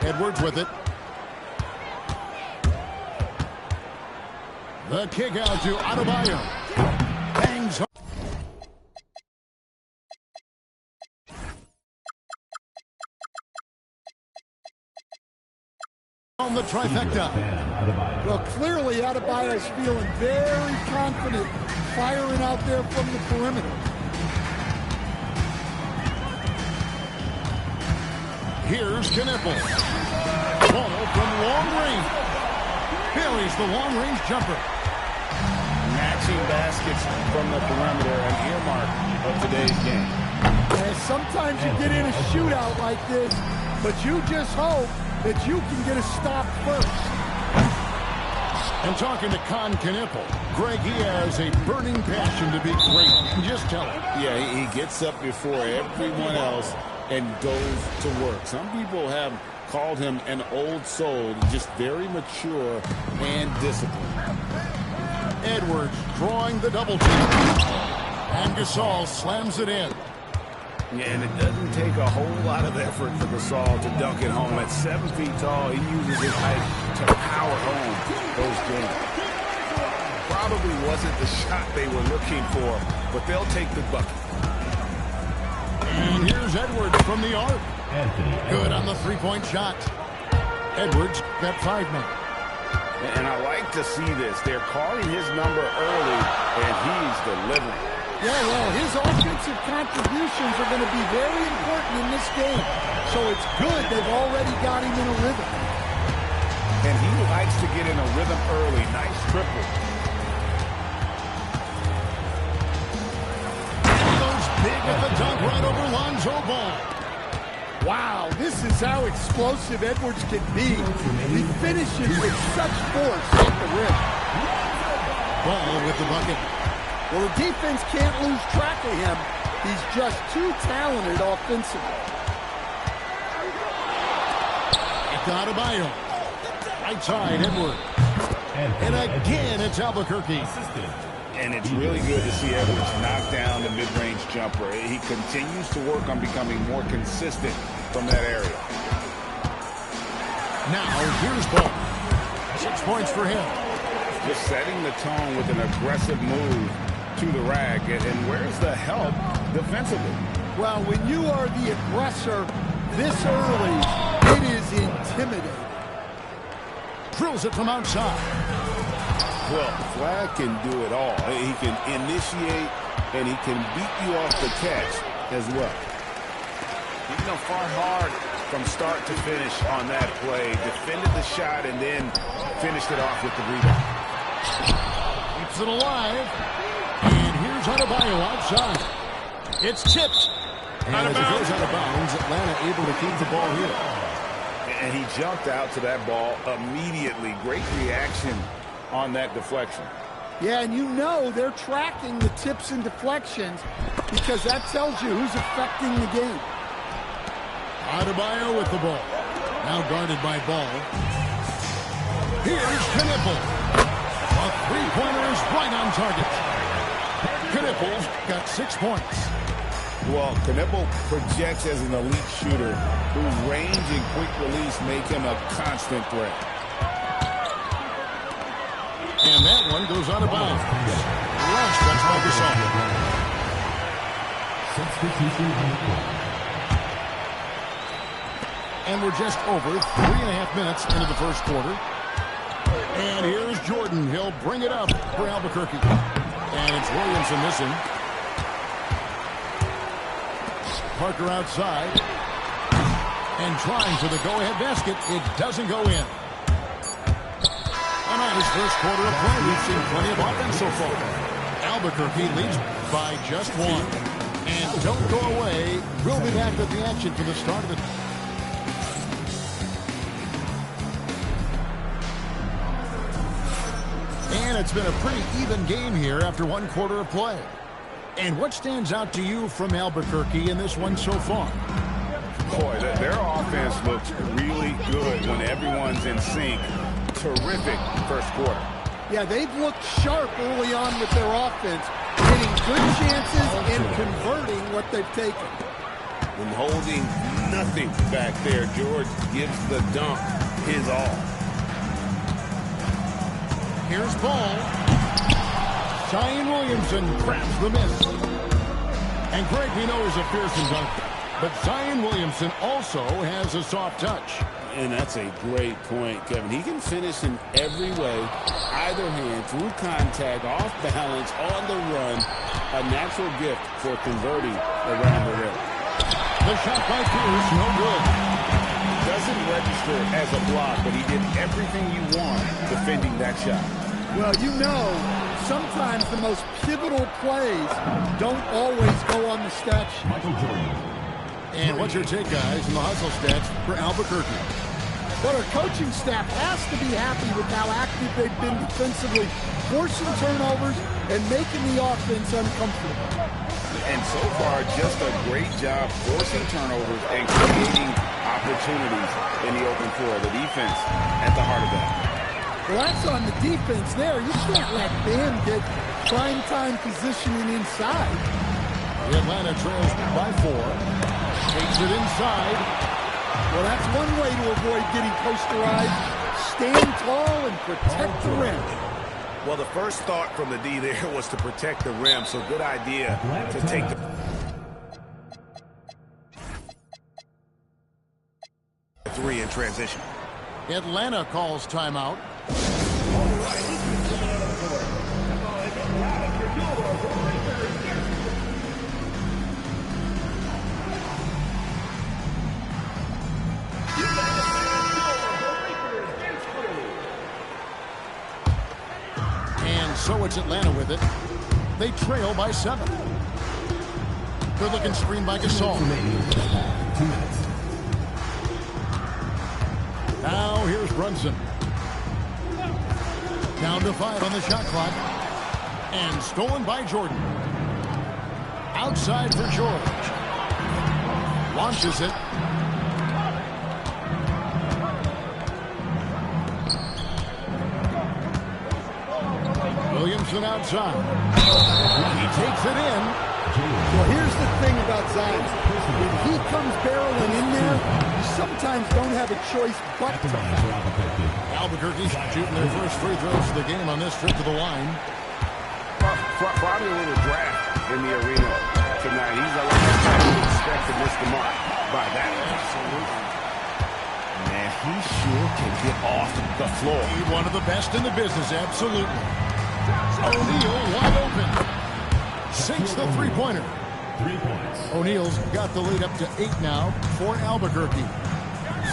Edwards with it. The kick out to Adebayo. Bangs on the trifecta. Well, clearly Adebayo's feeling very confident firing out there from the perimeter. Here's Knippel. Ball from long range. Buries the long-range jumper. Matching baskets from the perimeter, an earmark of today's game. And sometimes you get in a shootout like this, but you just hope that you can get a stop first. And talking to Knippel, Greg, he has a burning passion to be great. You can just tell him. Yeah, he gets up before everyone else and goes to work. Some people have called him an old soul, just very mature and disciplined. Edwards drawing the double team. And Gasol slams it in. And it doesn't take a whole lot of effort for Gasol to dunk it home. At 7 feet tall, he uses his height to power home those games. Probably wasn't the shot they were looking for, but they'll take the bucket. And here's Edwards from the arc. Good on the three-point shot. Edwards got 5 men. And I like to see this. They're calling his number early, and he's delivering. Yeah, well, his offensive contributions are going to be very important in this game. So it's good they've already got him in a rhythm. And he likes to get in a rhythm early. Nice triple. Goes big with the dunk right over Lonzo Ball. Wow, this is how explosive Edwards can be. He finishes with such force at the rim. Ball with the bucket. Well, the defense can't lose track of him. He's just too talented offensively. Adebayo. Right side, Edwards. And again, it's Albuquerque. And it's really good to see Edwards knock down the mid-range jumper. He continues to work on becoming more consistent from that area. Now, here's Ball. 6 points for him. Just setting the tone with an aggressive move to the rack. And where's the help defensively? Well, when you are the aggressor this early, it is intimidating. Drills it from outside. Well, Flag can do it all. He can initiate, and he can beat you off the catch as well. He's gone far hard from start to finish on that play. Defended the shot and then finished it off with the rebound. Keeps it alive. And here's Adebayo outside. It's tipped. And as it goes out of bounds, Atlanta able to keep the ball here. And he jumped out to that ball immediately. Great reaction on that deflection. Yeah, and you know they're tracking the tips and deflections because that tells you who's affecting the game. Adebayo with the ball. Now guarded by Ball. Here's Knippel. A three-pointer is right on target. Knippel's got 6 points. Well, Knippel projects as an elite shooter whose range and quick release make him a constant threat. And that one goes out of bounds. Lost, that's by Gasol. And we're just over 3.5 minutes into the first quarter. And here's Jordan. He'll bring it up for Albuquerque. And it's Williamson missing. Parker outside. And trying for the go-ahead basket. It doesn't go in. On his first quarter of play, we've seen plenty of offense so far. Albuquerque leads by just 1. And don't go away. We'll be back with the action for the start of the... And it's been a pretty even game here after 1 quarter of play. And what stands out to you from Albuquerque in this one so far? Boy, their offense looks really good when everyone's in sync. Terrific first quarter. Yeah, they've looked sharp early on with their offense, getting good chances and converting what they've taken. And holding nothing back there, George gives the dunk his all. Here's ball. Zion Williamson grabs the miss. And Greg, we know, is a fearsome dunker. But Zion Williamson also has a soft touch. And that's a great point, Kevin. He can finish in every way, either hand, through contact, off balance, on the run. A natural gift for converting around the rim. The shot by Pierce, no good. Doesn't register as a block, but he did everything you want defending that shot. Well, you know, sometimes the most pivotal plays don't always go on the stat sheet. And what's your take, guys, in the hustle stats for Albuquerque? But our coaching staff has to be happy with how active they've been defensively, forcing turnovers and making the offense uncomfortable. And so far, just a great job forcing turnovers and creating opportunities in the open floor. The defense at the heart of that. Well, that's on the defense there. You can't let Bam get prime time positioning inside. The Atlanta trails by 4. Takes it inside. Well, that's one way to avoid getting posterized. Stand tall and protect the rim. Well, the first thought from the D there was to protect the rim, so good idea to take the... three in transition. Atlanta calls timeout. So it's Atlanta with it. They trail by 7. Good looking screen by Gasol. 2 minutes. Now here's Brunson. Down to 5 on the shot clock. And stolen by Jordan. Outside for George. Launches it. Williamson outside. He takes it in. Well, here's the thing about Zion. When he comes barreling in there, you sometimes don't have a choice but to foul. Albuquerque shooting their first free throws of the game on this trip to the line. Probably a little draft in the arena tonight. He's a lot of expect to miss the mark by that. Absolutely. Man, he sure can get off the floor. He's one of the best in the business, absolutely. O'Neal wide open. Sinks the three-pointer. 3 points. O'Neal's got the lead up to 8 now for Albuquerque.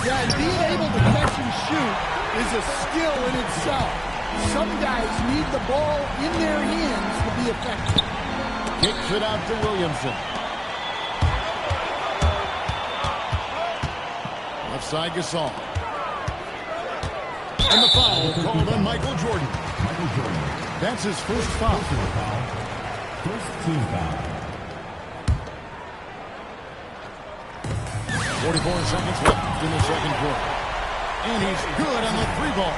Yeah, and being able to catch and shoot is a skill in itself. Some guys need the ball in their hands to be effective. Kicks it out to Williamson. Left side Gasol. And the foul called on Michael Jordan. That's his first foul. First team foul. 44 seconds left in the second quarter. And he's good on the 3-ball.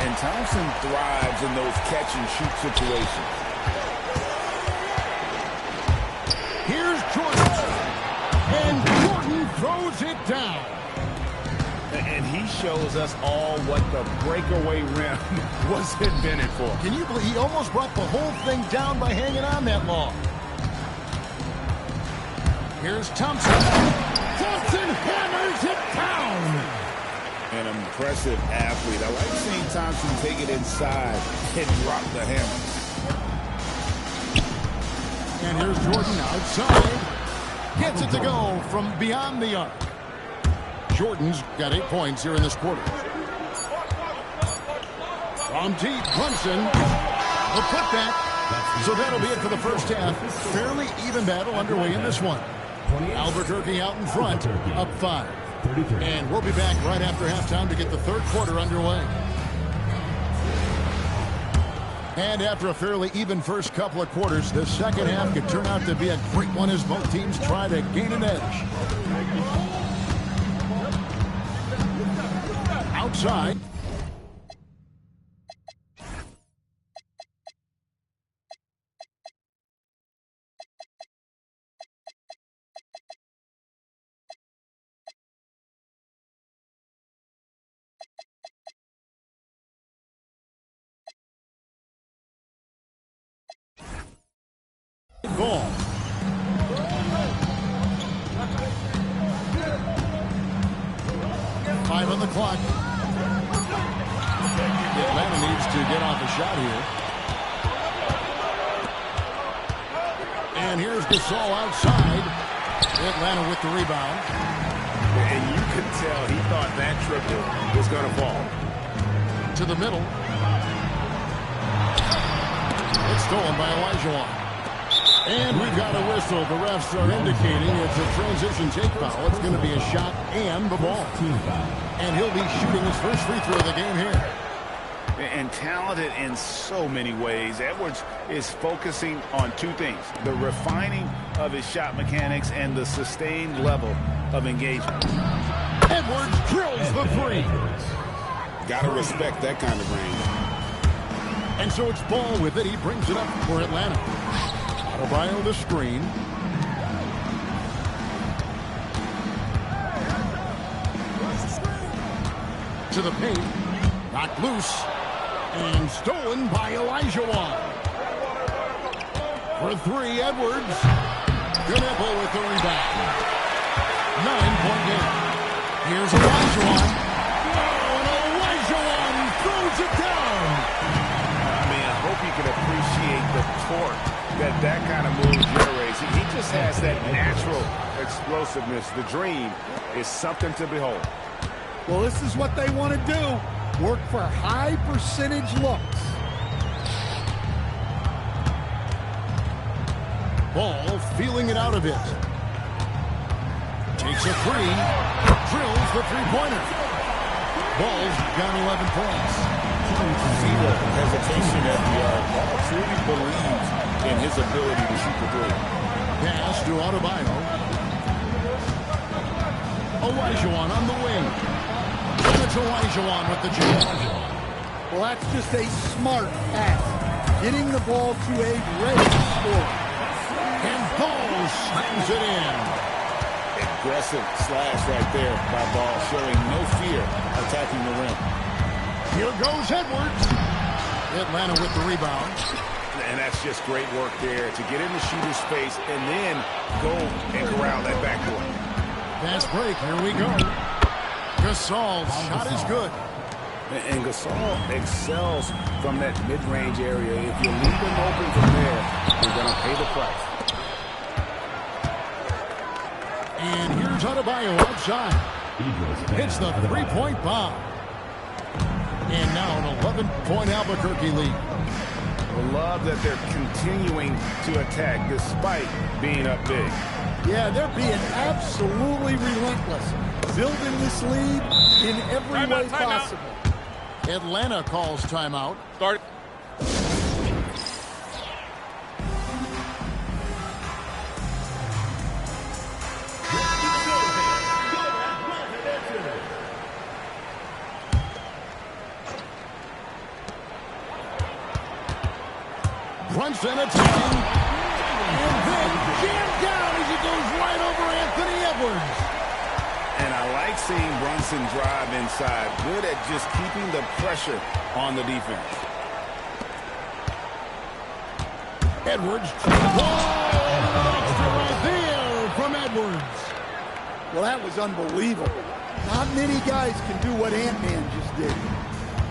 And Thompson thrives in those catch-and-shoot situations. Here's Jordan. And Jordan throws it down. And he shows us all what the breakaway rim was invented for. Can you believe he almost brought the whole thing down by hanging on that long? Here's Thompson. Thompson hammers it down. An impressive athlete. I like seeing Thompson take it inside and drop the hammer. And here's Jordan outside. Gets it to go from beyond the arc. Jordan's got 8 points here in this quarter. From deep, Brunson. The putback. So that'll be it for the first half. Fairly even battle underway in this one. Albuquerque out in front, up 5. And we'll be back right after halftime to get the third quarter underway. And after a fairly even first couple of quarters, the second half could turn out to be a great one as both teams try to gain an edge. Outside. 5 on the clock. Atlanta needs to get off a shot here. And here's Gasol outside. Atlanta with the rebound. And you could tell he thought that triple was going to fall. To the middle. It's stolen by Olajuwon. And we've got a whistle. The refs are indicating it's a transition take foul. It's going to be a shot and the ball. And he'll be shooting his first free throw of the game here. And talented in so many ways. Edwards is focusing on two things: the refining of his shot mechanics and the sustained level of engagement. Edwards drills the three. Gotta respect that kind of range. And so it's Ball with it. He brings it up for Atlanta. Adebayo the screen. To the paint. Knocked loose. And stolen by Olajuwon. For three, Edwards. Gunepple with the rebound. 9-point game. Here's Olajuwon. Oh, and Olajuwon throws it down. I mean, I hope you can appreciate the torque that kind of move generates. He just has that natural explosiveness. The dream is something to behold. Well, this is what they want to do. Work for high percentage looks. Ball feeling it out of it. Takes a three. Drills the three-pointer. Ball's got 11 points. See the hesitation at the arc. Ball truly believes in his ability to shoot the three. Pass to Adebayo. Olajuwon on the wing. It's Olajuwon with the jam. Well, that's just a smart pass. Getting the ball to a ready score. And Ball slams it in. Aggressive slash right there by Ball, showing no fear attacking the rim. Here goes Edwards. Atlanta with the rebound. And that's just great work there to get in the shooter's space and then go and corral that backcourt. Fast break. Here we go. Gasol's shot is good. And Gasol excels from that mid-range area. If you leave him open from there, you're going to pay the price. And here's Adebayo outside. Hits the three-point bomb. And now an 11-point Albuquerque lead. I love that they're continuing to attack despite being up big. Yeah, they're being absolutely relentless. Building this lead in every way possible. Atlanta calls timeout. Start. Brunson attacking. And then jammed down as he goes right over Anthony Edwards. And I like seeing Brunson drive inside. Good at just keeping the pressure on the defense. Edwards. Whoa! Extra right there from Edwards. Well, that was unbelievable. Not many guys can do what Ant-Man just did.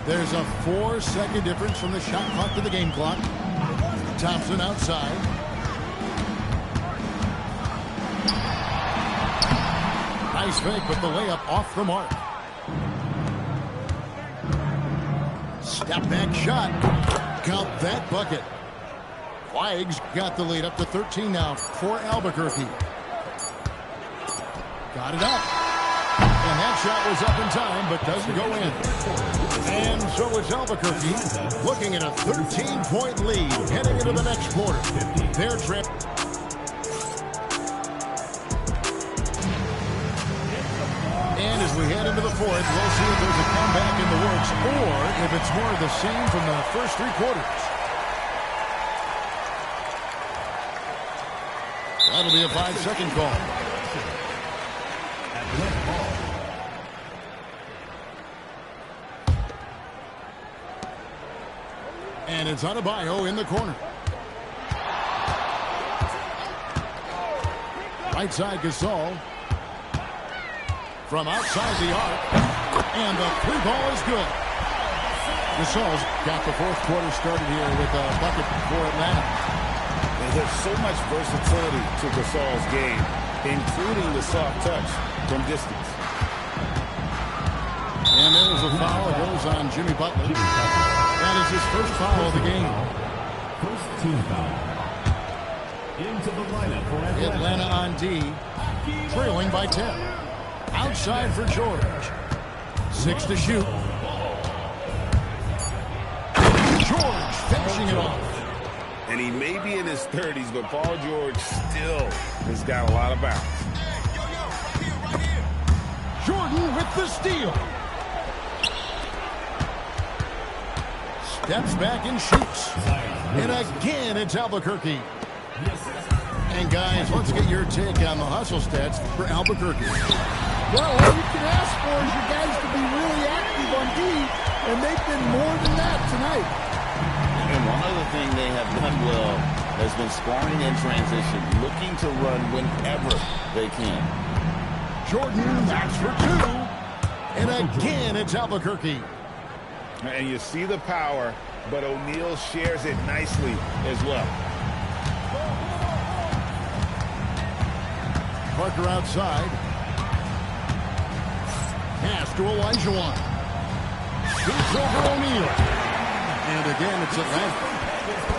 There's a 4-second difference from the shot clock to the game clock. Thompson outside. Nice fake, but the layup off the mark. Step back shot. Count that bucket. Flags got the lead up to 13 now for Albuquerque. Got it up. And that shot was up in time, but doesn't go in. And so it's Albuquerque looking at a 13-point lead heading into the next quarter. Their trip. And as we head into the fourth, we'll see if there's a comeback in the works or if it's more of the same from the first three quarters. That'll be a 5-second call. And it's Adebayo in the corner. Right side Gasol. From outside the arc. And the three ball is good. Gasol's got the fourth quarter started here with a bucket for Atlanta. And there's so much versatility to Gasol's game, including the soft touch from distance. And there's a foul. It goes on Jimmy Butler. That is his first foul of the game. First team foul. Into the lineup for Atlanta on D, trailing by 10. Outside for George. 6 to shoot. George finishing it off. And he may be in his 30s, but Paul George still has got a lot of bounce. Jordan with the steal. Steps back and shoots. And again, it's Albuquerque. And guys, let's get your take on the hustle stats for Albuquerque. Well, all you can ask for is your guys to be really active on D, and they've been more than that tonight. And one other thing they have done well has been scoring in transition, looking to run whenever they can. Jordan, that's for 2. And again, it's Albuquerque. And you see the power, but O'Neal shares it nicely as well. Parker outside. Pass to Olajuwon. Shoots over O'Neal. And again, it's Atlanta.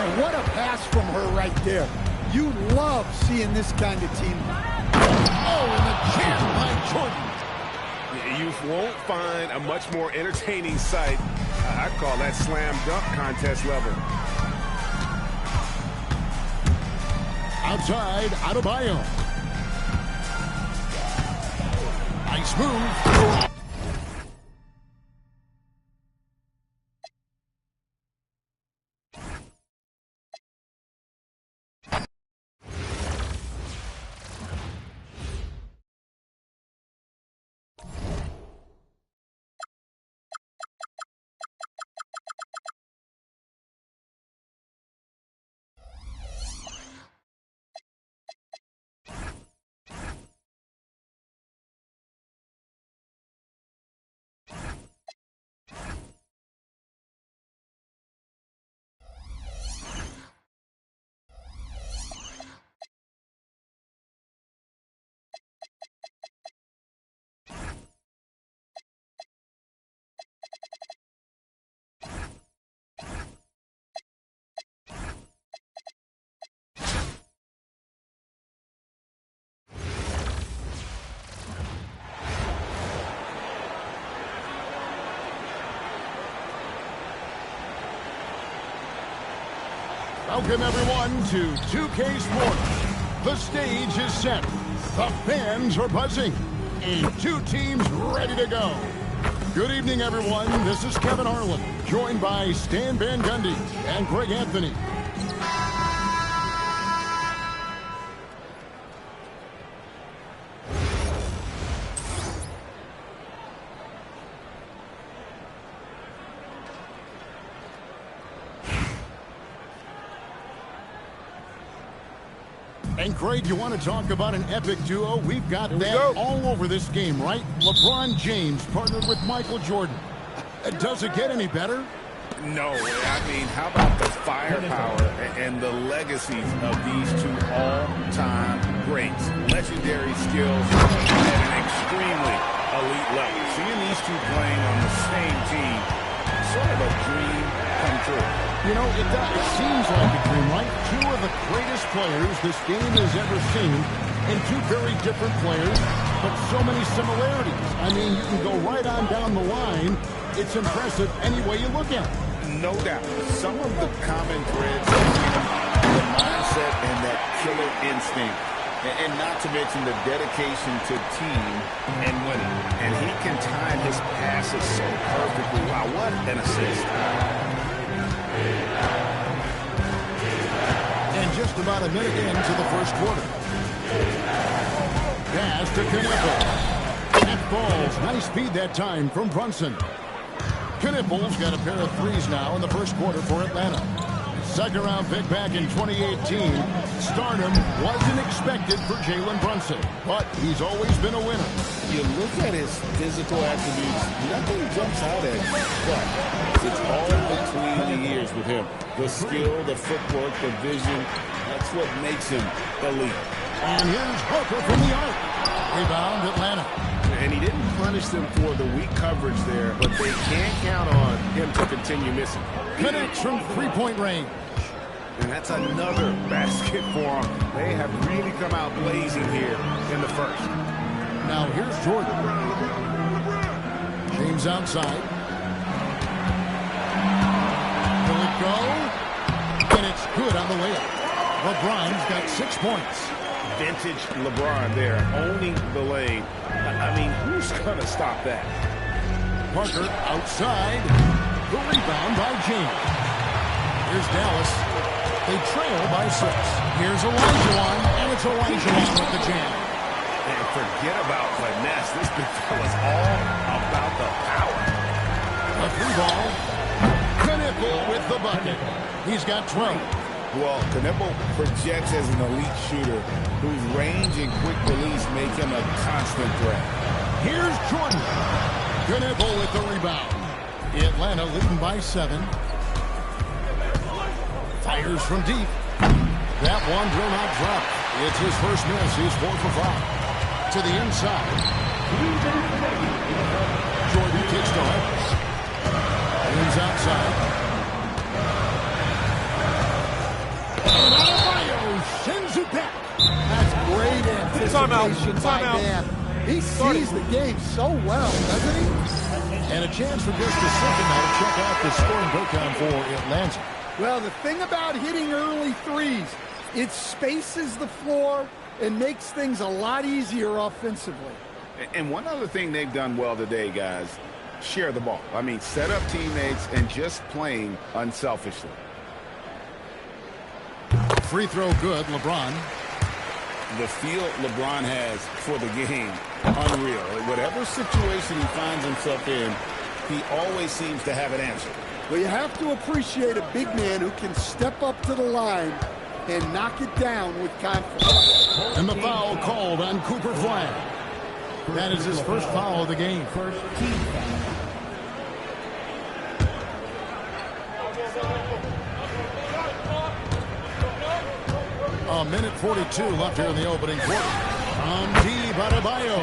And what a pass from her right there. You love seeing this kind of team. Oh, and a jam by Jordan. You won't find a much more entertaining sight. I call that slam dunk contest level. Outside, Adebayo. Nice move. Welcome, everyone, to 2K Sports. The stage is set. The fans are buzzing. And 2 teams ready to go. Good evening, everyone. This is Kevin Harlan, joined by Stan Van Gundy and Greg Anthony. And Craig, you want to talk about an epic duo? We've got that all over this game, right? LeBron James partnered with Michael Jordan. Does it get any better? No, I mean, how about the firepower and the legacies of these 2 all-time greats? Legendary skills at an extremely elite level. Seeing these 2 playing on the same team, sort of a dream come true. You know, it seems like a dream, right? 2 of the greatest players this game has ever seen, and 2 very different players, but so many similarities. I mean, you can go right on down the line. It's impressive any way you look at it. No doubt. Some of the common threads are the mindset and that killer instinct. And not to mention the dedication to team and winning. And he can time his passes so perfectly. Wow, what an assist. And just about a minute into the first quarter. Pass to Knipples. That falls. Nice speed that time from Brunson. Knipples got a pair of threes now in the first quarter for Atlanta. Second round pick back in 2018. Stardom wasn't expected for Jalen Brunson, but he's always been a winner. You look at his physical attributes, nothing jumps out at you, but it's all between the ears with him. The skill, the footwork, the vision, that's what makes him elite. And here's Hooker from the arc. Rebound, Atlanta. And he didn't punish them for the weak coverage there, but they can't count on him to continue missing. Connects from three-point range. And that's another basket for them. They have really come out blazing here in the first. Now here's Jordan. James outside. Will it go? And it's good on the layup. LeBron's got 6 points. Vintage LeBron there, owning the lane. I mean, who's going to stop that? Parker outside. The rebound by James. Here's Dallas. They trail by 6. Here's Olajuwon, and it's Olajuwon with the jam. And forget about finesse. This big fella's all about the power. A free ball. Knipple with the bucket. He's got 12. Well, Knipple projects as an elite shooter whose range and quick release make him a constant threat. Here's Jordan. Knipple with the rebound. Atlanta leading by 7. Fires from deep. That one will not drop. It's his first miss. He's 4 for 5. To the inside. Jordan kicks to Harris. He's outside. And Adebayo sends it back. That's great anticipation by Dan. He sees the game so well, doesn't he? And a chance for just a second now to check out the scoring breakdown for Atlanta. Well, the thing about hitting early threes, it spaces the floor and makes things a lot easier offensively. And one other thing they've done well today, guys, share the ball. I mean, set up teammates and just playing unselfishly. Free throw good, LeBron. The feel LeBron has for the game, unreal. Whatever situation he finds himself in, he always seems to have an answer. Well, you have to appreciate a big man who can step up to the line and knock it down with confidence. And the foul called on Cooper Flag. That is his first foul of the game. First team foul. A minute 42 left here in the opening quarter. From deep, Adebayo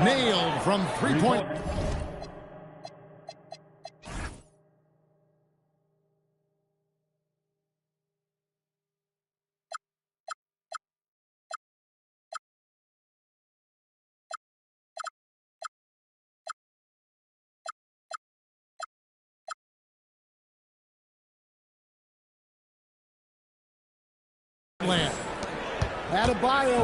nailed from three-point. Land. Adebayo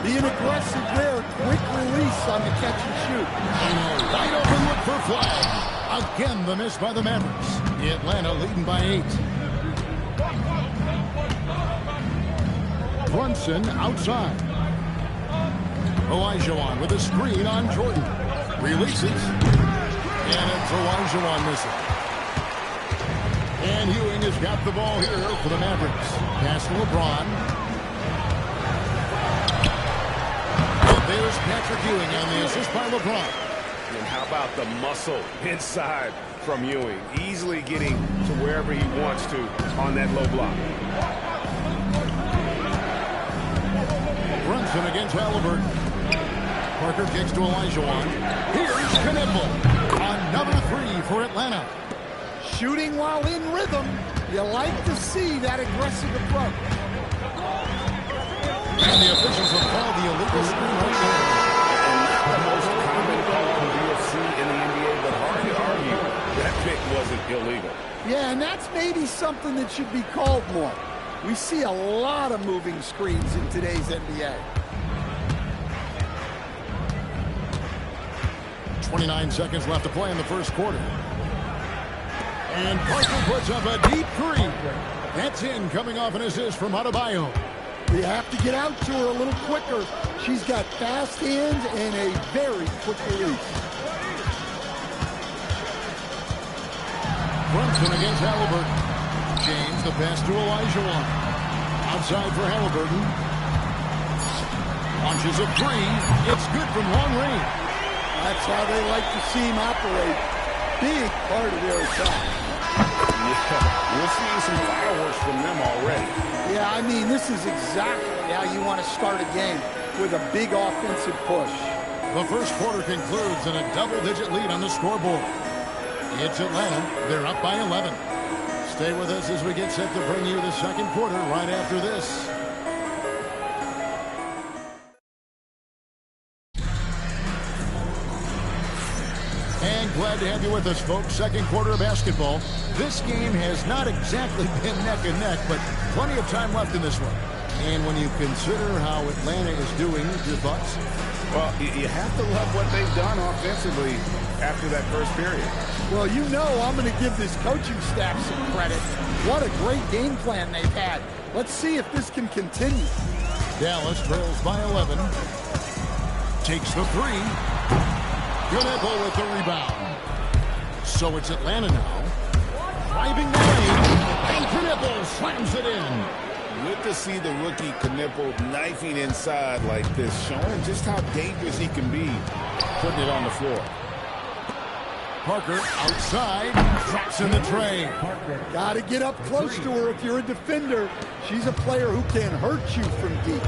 being aggressive there. Quick release on the catch and shoot. Wide open look for Flag. Again, the miss by the Mavericks. Atlanta leading by 8. Brunson outside. Olajuwon with a screen on Jordan. Releases. And it's Olajuwon missing. And Ewing has got the ball here for the Mavericks. Pass to LeBron. And there's Patrick Ewing on the assist by LeBron. And how about the muscle inside from Ewing? Easily getting to wherever he wants to on that low block. Brunson against Halliburton. Parker kicks to Olajuwon. Here's Knipple. Another 3 for Atlanta. Shooting while in rhythm. You like to see that aggressive approach. And the officials have called the illegal screen right there. And not the most common call we'll see in the NBA, but hard to argue that pick wasn't illegal. Yeah, and that's maybe something that should be called more. We see a lot of moving screens in today's NBA. 29 seconds left to play in the first quarter. And Parker puts up a deep 3. That's in, coming off an assist from Adebayo. You have to get out to her a little quicker. She's got fast hands and a very quick release. Brunson against Halliburton. James, the pass to Olajuwon. Outside for Halliburton. Launches a three. It's good from long range. That's how they like to see him operate. Big part of their attack. Yeah, we're seeing some fireworks from them already. Yeah, I mean, this is exactly how you want to start a game, with a big offensive push. The first quarter concludes in a double-digit lead on the scoreboard. It's Atlanta. They're up by 11. Stay with us as we get set to bring you the second quarter right after this. And glad to have you with us, folks. Second quarter of basketball. This game has not exactly been neck and neck, but plenty of time left in this one. And when you consider how Atlanta is doing, your thoughts? Well, you have to love what they've done offensively after that first period. Well, you know I'm going to give this coaching staff some credit. What a great game plan they've had. Let's see if this can continue. Dallas trails by 11. Takes the three. Gunebo with the rebound. So it's Atlanta now. Driving the lane. And Gunebo slams it in. Good to see the rookie Knipple knifing inside like this, showing just how dangerous he can be putting it on the floor. Parker outside, drops in the tray. Got to get up close to her if you're a defender. She's a player who can hurt you from deep.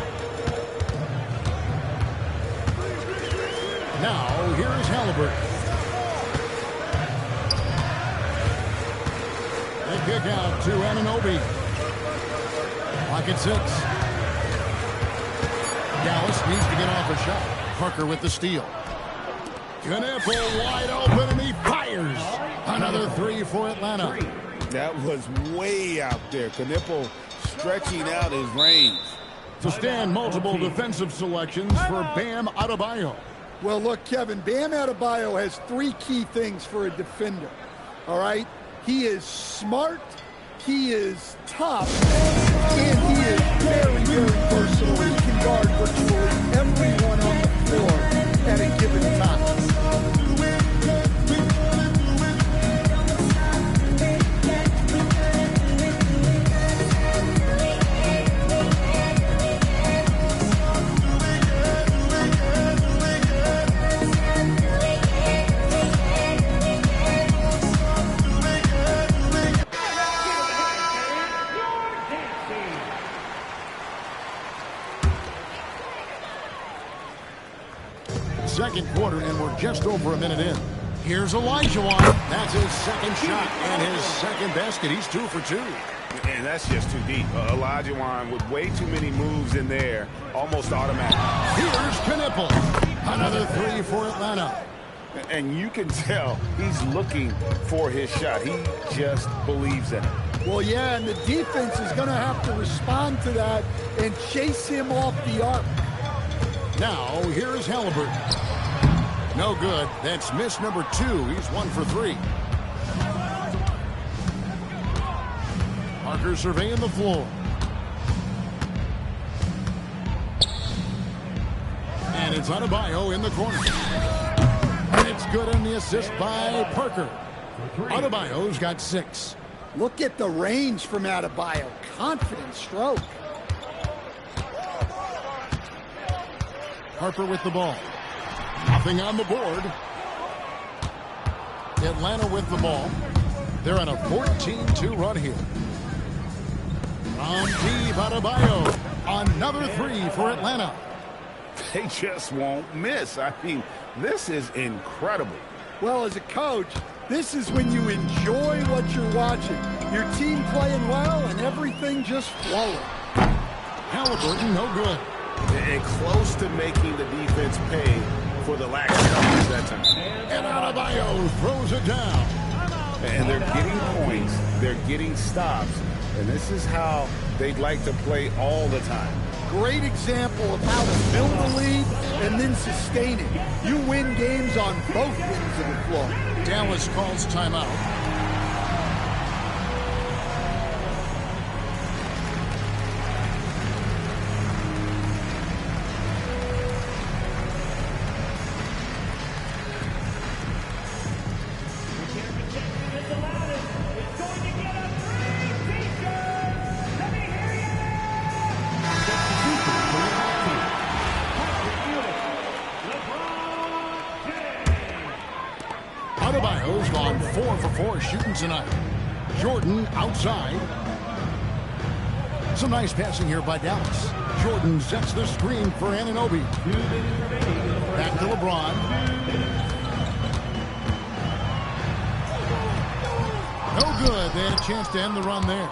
Now, here is Halliburton. They kick out to Anunoby. Pocket 6. Dallas needs to get off a shot. Parker with the steal. Knipple wide open, and he fires. Another three for Atlanta. That was way out there. Knipple stretching out his range. To stand multiple defensive selections for Bam Adebayo. Well, look, Kevin, Bam Adebayo has three key things for a defender. All right? He is smart, he is tough, and he is very, very versatile. He can guard virtually everyone on the floor at a given time. Second quarter, and we're just over a minute in. Here's Olajuwon. That's his second shot and his second basket. He's 2 for 2. And that's just too deep. Olajuwon with way too many moves in there, almost automatic. Here's Knipple. Another three for Atlanta. And you can tell he's looking for his shot. He just believes in it. Well, yeah, and the defense is going to have to respond to that and chase him off the arc. Now, here's Halliburton. No good. That's miss number 2. He's 1 for 3. Parker surveying the floor. And it's Adebayo in the corner. And it's good on the assist by Parker. Adebayo's got 6. Look at the range from Adebayo. Confident stroke. Harper with the ball. Nothing on the board. Atlanta with the ball. They're on a 14-2 run here. From deep, Adebayo. Another three for Atlanta. They just won't miss. I mean, this is incredible. Well, as a coach, this is when you enjoy what you're watching. Your team playing well and everything just flowing. Halliburton, no good. And close to making the defense pay for the lack of coverage that time. And Adebayo throws it down. And they're getting points. They're getting stops. And this is how they'd like to play all the time. Great example of how to build a lead and then sustain it. You win games on both ends of the floor. Dallas calls timeout. Adebayo's gone 4 for 4 shooting tonight. Jordan outside. Some nice passing here by Dallas. Jordan sets the screen for Anunoby. Back to LeBron. No good. They had a chance to end the run there.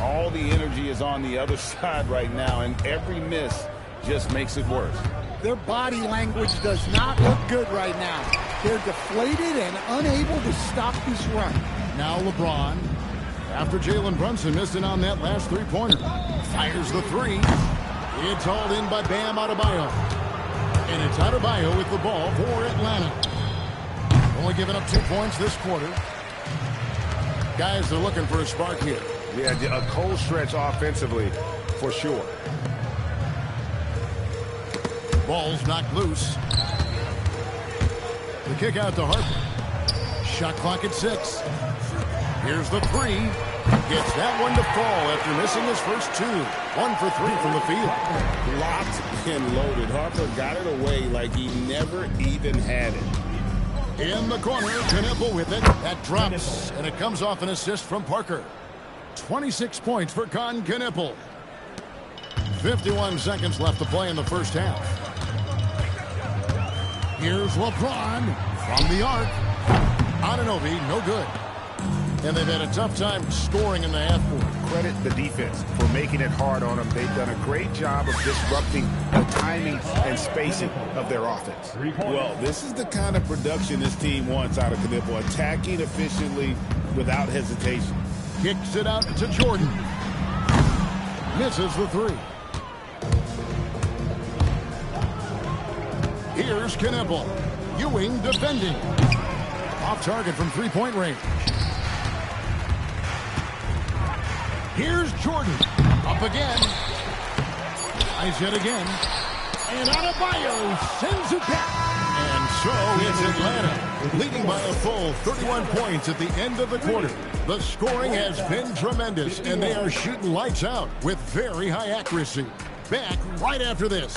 All the energy is on the other side right now, and every miss just makes it worse. Their body language does not look good right now. They're deflated and unable to stop this run. Now LeBron, after Jalen Brunson missed it on that last three-pointer, fires the three. It's hauled in by Bam Adebayo. And it's Adebayo with the ball for Atlanta. Only giving up 2 points this quarter. Guys, they're looking for a spark here. Yeah, a cold stretch offensively, for sure. Ball's knocked loose. The kick out to Harper. Shot clock at 6. Here's the three. Gets that one to fall after missing his first 2. 1 for 3 from the field. Locked and loaded. Harper got it away like he never even had it. In the corner, Knipple with it. That drops, and it comes off an assist from Parker. 26 points for Con Knipple. 51 seconds left to play in the first half. Here's LeBron from the arc. Anunoby, no good. And they've had a tough time scoring in the half court. Credit the defense for making it hard on them. They've done a great job of disrupting the timing and spacing of their offense. Well, this is the kind of production this team wants out of Knipple. Attacking efficiently without hesitation. Kicks it out to Jordan. Misses the three. Here's Knipple. Ewing defending. Off target from three-point range. Here's Jordan. Up again. Nice hit again. And Adebayo sends it back. And so it's Atlanta, leading by a full 31 points at the end of the quarter. The scoring has been tremendous, and they are shooting lights out with very high accuracy. Back right after this.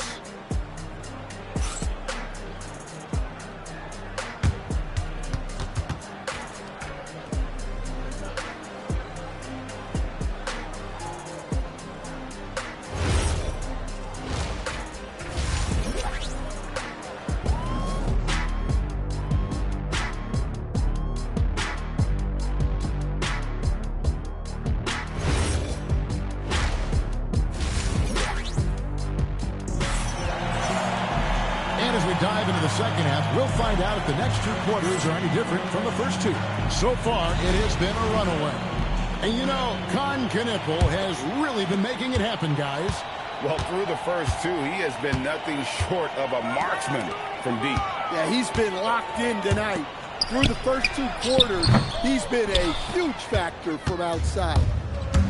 As we dive into the second half, we'll find out if the next 2 quarters are any different from the first 2. So far, it has been a runaway. And you know, Con Knipple has really been making it happen, guys. Well, through the first 2, he has been nothing short of a marksman from deep. Yeah, he's been locked in tonight. Through the first 2 quarters, he's been a huge factor from outside.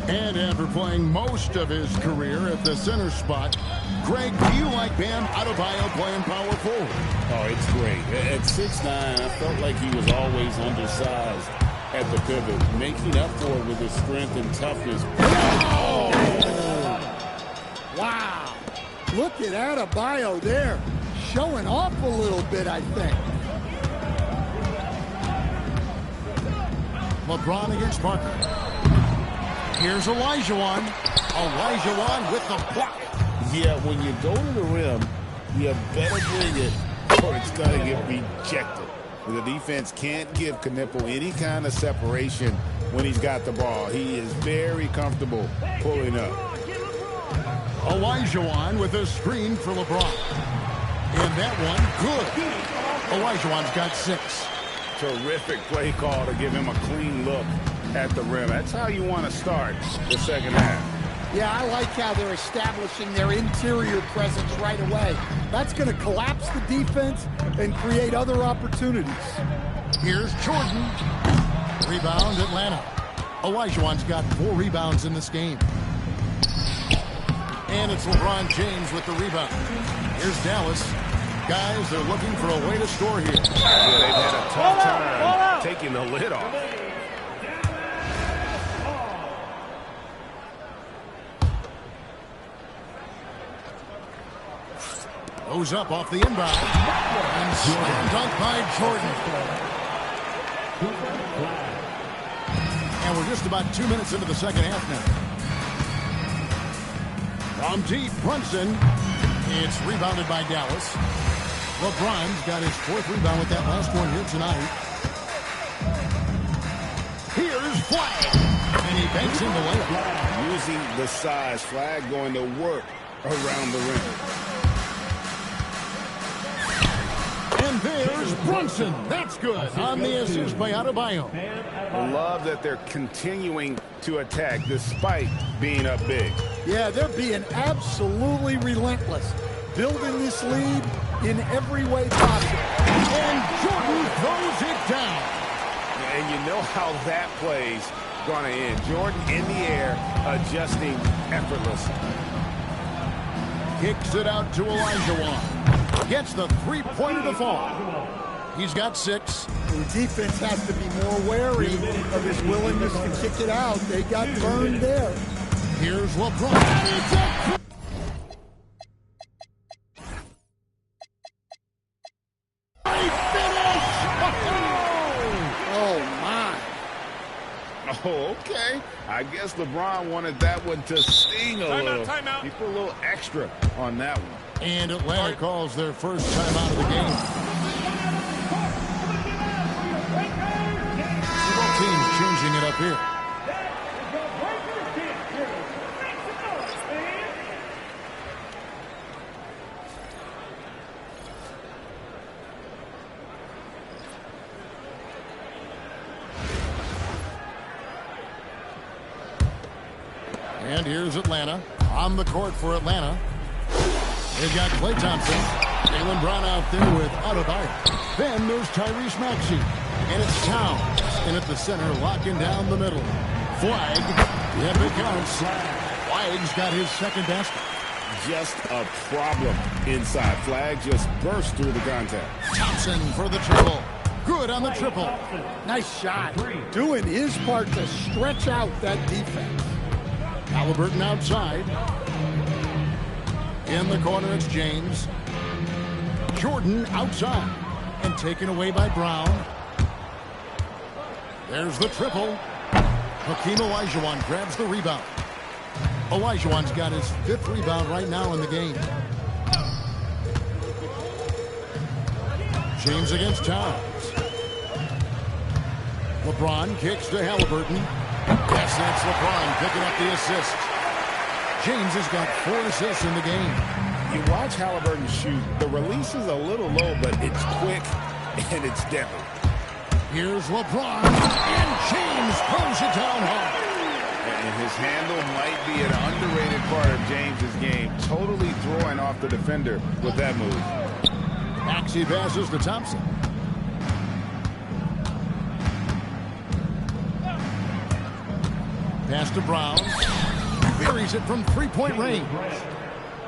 And after playing most of his career at the center spot, Greg, do you like Bam Adebayo playing power forward? Oh, it's great. At 6'9", I felt like he was always undersized at the pivot, making up for it with his strength and toughness. Oh! Wow. Look at Adebayo there. Showing off a little bit, I think. LeBron against Parker. Here's Olajuwon. Olajuwon with the block. Yeah, when you go to the rim, you better bring it or it's going to get rejected. The defense can't give Knipple any kind of separation when he's got the ball. He is very comfortable pulling up. Olajuwon with a screen for LeBron. And that one, good. Olajuwon's got 6. Terrific play call to give him a clean look at the rim. That's how you want to start the second half. Yeah, I like how they're establishing their interior presence right away. That's going to collapse the defense and create other opportunities. Here's Jordan. Rebound, Atlanta. Olajuwon's got 4 rebounds in this game. And it's LeBron James with the rebound. Here's Dallas. Guys, they're looking for a way to score here. Yeah, they've had a tough time taking the lid off. Goes up off the inbound. And slam dunk by Jordan. And we're just about 2 minutes into the second half now. From deep, Brunson. It's rebounded by Dallas. LeBron's got his 4th rebound with that last one here tonight. Here's Flag. And he banks in the layup. Using the size. Flag going to work around the rim. And there's Brunson. That's good. On the assist by Adebayo. I love that they're continuing to attack despite being up big. Yeah, they're being absolutely relentless. Building this lead in every way possible. And Jordan throws it down. And you know how that play's going to end. Jordan in the air, adjusting effortlessly. Kicks it out to Olajuwon. Gets the three-pointer to fall. He's got 6. The defense has to be more wary of his willingness to kick it out. They got burned there. Here's LeBron. Oh, okay. I guess LeBron wanted that one to sting a little. Timeout. He put a little extra on that one. And Atlanta calls their first timeout of the game. Both teams changing it up here. And here's Atlanta. On the court for Atlanta. They've got Klay Thompson. Jaylen Brown out there with Adebayo. Then there's Tyrese Maxey. And it's Towns. And at the center, locking down the middle. Flag. Yep, it counts. Flag's got his second basket. Just a problem inside. Flag just burst through the contact. Thompson for the triple. Good on the triple. Nice shot. Doing his part to stretch out that defense. Halliburton outside. In the corner, it's James. Jordan outside. And taken away by Brown. There's the triple. Hakeem Olajuwon grabs the rebound. Olajuwon's got his 5th rebound right now in the game. James against Towns. LeBron kicks to Halliburton. Yes, that's LeBron picking up the assist. James has got 4 assists in the game. You watch Halliburton shoot. The release is a little low, but it's quick and it's deadly. Here's LeBron, and James pulls it down hard. And his handle might be an underrated part of James's game. Totally throwing off the defender with that move. Maxey passes to Thompson. Pass to Brown. Buries it from 3-point range.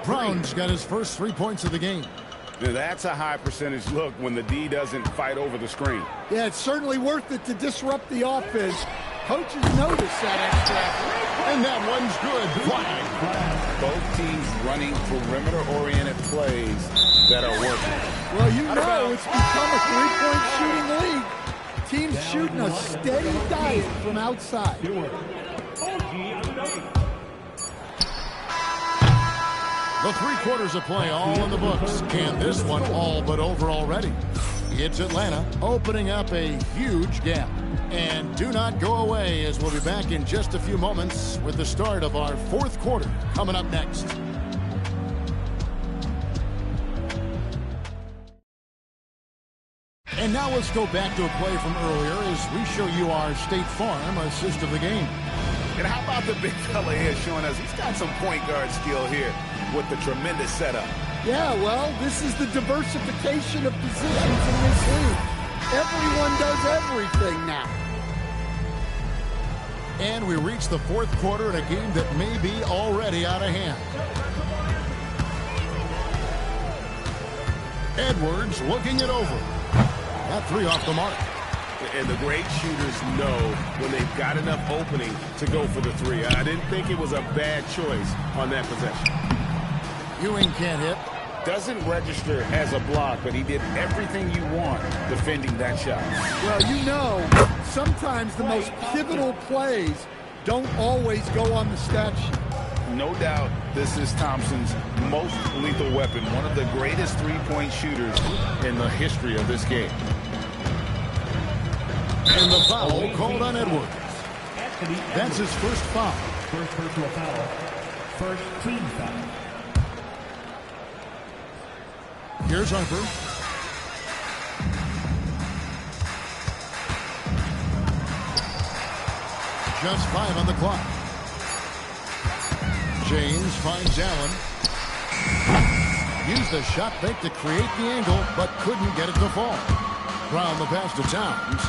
Brown's got his first 3 points of the game. Now that's a high percentage look when the D doesn't fight over the screen. Yeah, it's certainly worth it to disrupt the offense. Coaches notice that extra effort. And that one's good. Flag. Both teams running perimeter-oriented plays that are working. Well, you know it's become a 3-point shooting league. Teams shooting a steady diet from outside. The 3 quarters of play all in the books. And this one all but over already. It's Atlanta opening up a huge gap. And do not go away, as we'll be back in just a few moments with the start of our 4th quarter coming up next. And now let's go back to a play from earlier as we show you our State Farm assist of the game. And how about the big fella here showing us he's got some point guard skill here with the tremendous setup. Yeah, well, this is the diversification of positions in this league. Everyone does everything now. And we reach the 4th quarter in a game that may be already out of hand. Edwards looking it over. That 3 off the mark. And the great shooters know when they've got enough opening to go for the 3. I didn't think it was a bad choice on that possession. Ewing can't hit. doesn't register as a block, but he did everything you want defending that shot. Well, you know, sometimes the most pivotal plays don't always go on the stat sheet. No doubt this is Thompson's most lethal weapon, one of the greatest three-point shooters in the history of this game. And the foul called on Edwards. That's his first foul. First personal foul. First team foul. Here's Harper. Just 5 on the clock. James finds Allen. Used the shot fake to create the angle, but couldn't get it to fall. Brown the pass to Towns.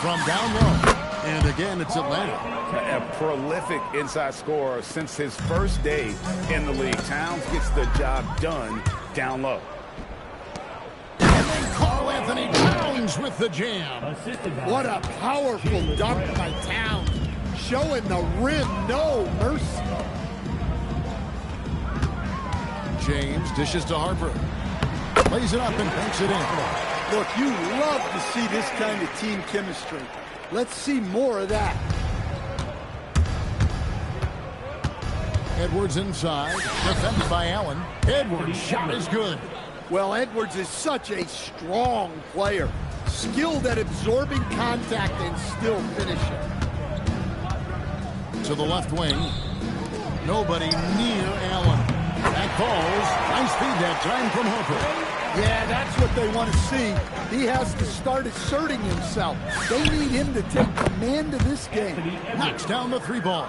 From down low. And again, it's Atlanta. A prolific inside scorer since his first day in the league. Towns gets the job done down low. And then Karl Anthony Towns with the jam. What a powerful dunk by Towns. Showing the rim no mercy. James dishes to Harper. Lays it up and banks it in. Look, you love to see this kind of team chemistry. Let's see more of that. Edwards inside, defended by Allen. Edwards' shot is good. Well, Edwards is such a strong player. Skilled at absorbing contact and still finishing. To the left wing. Nobody near Allen. That calls. Nice feed that time from Harper. Yeah, that's what they want to see. He has to start asserting himself. They need him to take command of this game. Knocks down the 3 ball.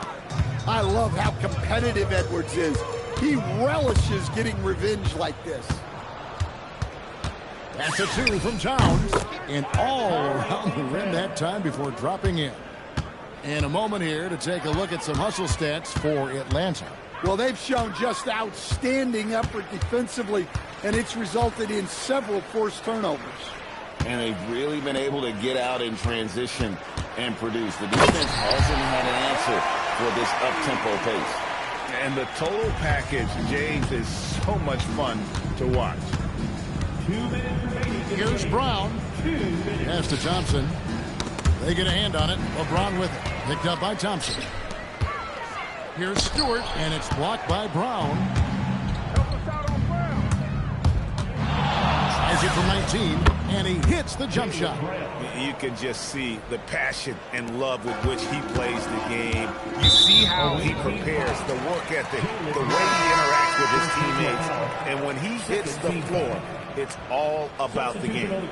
I love how competitive Edwards is. He relishes getting revenge like this. That's a 2 from Towns. And all around the rim that time before dropping in. And a moment here to take a look at some hustle stats for Atlanta. Well, they've shown just outstanding effort defensively, and it's resulted in several forced turnovers. And they've really been able to get out in transition and produce. The defense hasn't had an answer for this up-tempo pace. And the total package, James, is so much fun to watch. 2 minutes remaining. Here's Brown. Pass to Thompson. They get a hand on it. LeBron with it. Picked up by Thompson. Here's Stewart, and it's blocked by Brown. Tries it from 19, and he hits the jump shot. You can just see the passion and love with which he plays the game. You see how he prepares, the work ethic, the way he interacts with his teammates. And when he hits the floor, it's all about the game.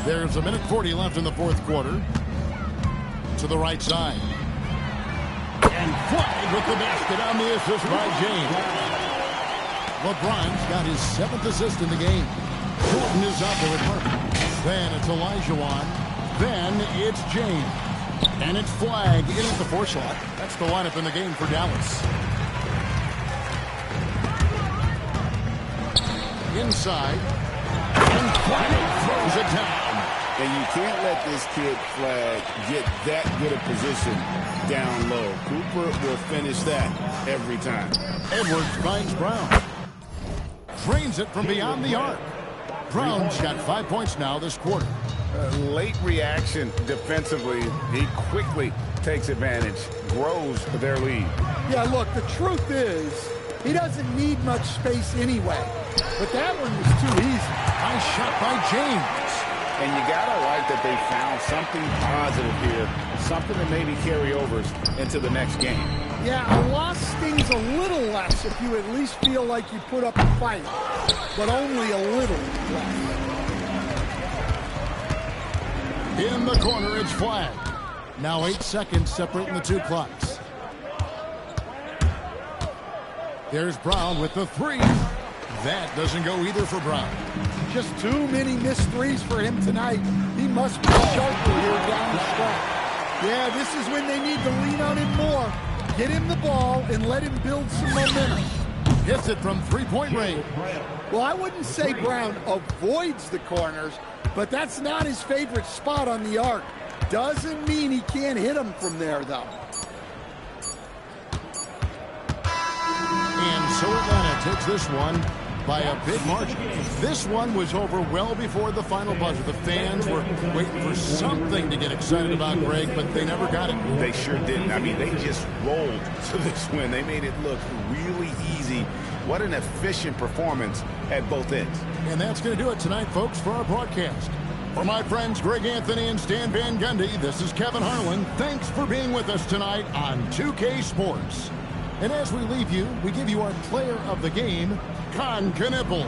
There's 1:40 left in the fourth quarter. To the right side. And Flag with the basket on the assist by James. LeBron's got his 7th assist in the game. Jordan is out there at work. Then it's Olajuwon. Then it's James. And it's Flag in at the 4 slot. That's the lineup in the game for Dallas. Inside. And Flag throws it down. And you can't let this kid Flag get that good a position down low. Cooper will finish that every time. Edwards finds Brown. Drains it from beyond the arc. Brown's got 5 points now this quarter. Late reaction defensively. He quickly takes advantage, grows their lead. Yeah, look, the truth is, he doesn't need much space anyway. But that one was too easy. Nice shot by James. And you got to like that they found something positive here, something that maybe carry overs into the next game. Yeah, a loss stings a little less if you at least feel like you put up a fight, but only a little less. In the corner, it's Flag. Now 8 seconds separating the 2 clocks. There's Brown with the 3. That doesn't go either for Brown. Just too many missed threes for him tonight. He must be sharper here down the stretch. Yeah, this is when they need to lean on him more. Get him the ball and let him build some momentum. Hits it from 3-point range. Well, I wouldn't say Brown avoids the corners, but that's not his favorite spot on the arc. Doesn't mean he can't hit them from there, though. And so Atlanta takes this one by a big margin. This one was over well before the final buzzer. The fans were waiting for something to get excited about, Greg, but they never got it. They sure didn't. I mean, they just rolled to this win. They made it look really easy. What an efficient performance at both ends. And that's going to do it tonight, folks, for our broadcast. For my friends Greg Anthony and Stan Van Gundy, this is Kevin Harlan. Thanks for being with us tonight on 2K Sports. And as we leave you, we give you our player of the game, Con Knipple.